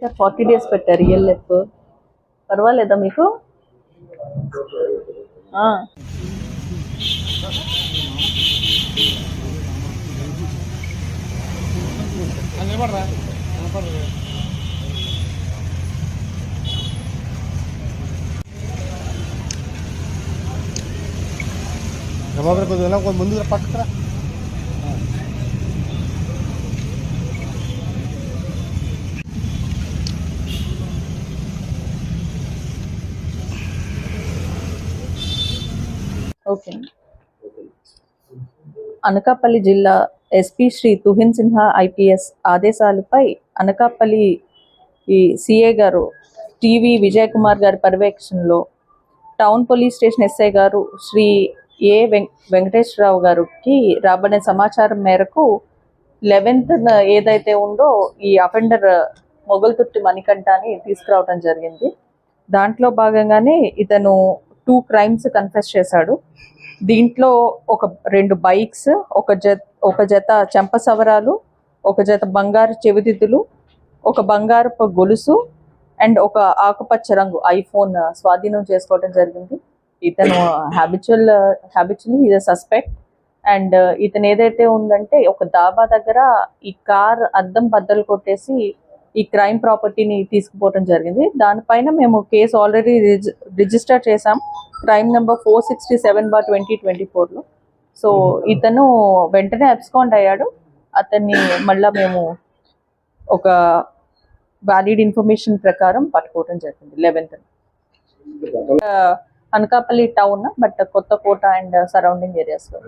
పెట్టారు, 40 days పెట్టారు. ELF పర్వాలేదా మీకు? ముందు పక్కరా ఓకే. అనకాపల్లి జిల్లా ఎస్పీ శ్రీ తుహిన్ సిన్హా ఐపీఎస్ ఆదేశాలపై అనకాపల్లి సిఏ గారు టీవీ విజయ్ కుమార్ గారి పర్యవేక్షణలో టౌన్ పోలీస్ స్టేషన్ ఎస్ఐ గారు శ్రీ ఏ వెంకటేశ్వరరావు గారికి రాబడిన సమాచారం మేరకు 11th ఏదైతే ఉందో ఈ అఫెండర్ మొగల్తుర్తి మణికంఠని తీసుకురావడం జరిగింది. దాంట్లో భాగంగానే ఇతను 2 crimes కన్ఫెస్ చేశాడు. దీంట్లో 2 బైక్స్, ఒక జత చెంప సవరాలు, ఒక జత బంగారు చెవిదిద్దులు, ఒక బంగారపు గొలుసు అండ్ ఒక ఆకుపచ్చ రంగు ఐఫోన్ స్వాధీనం చేసుకోవడం జరిగింది. ఇతను habitually is a suspect. And ఇతను ఏదైతే ఉందంటే ఒక దాబా దగ్గర ఈ కార్ అద్దం బద్దలు కొట్టేసి ఈ క్రైమ్ ప్రాపర్టీని తీసుకుపోవడం జరిగింది. దానిపైన మేము కేసు ఆల్రెడీ రిజిస్టర్ చేసాం, క్రైమ్ నెంబర్ 467/2024లో. సో ఇతను వెంటనే అబ్స్కాండ్ అయ్యాడు. అతన్ని మళ్ళా మేము ఒక వ్యాలిడ్ ఇన్ఫర్మేషన్ ప్రకారం పట్టుకోవడం జరిగింది 11th. Anakapalli town, but Kothakota and surrounding areas లో.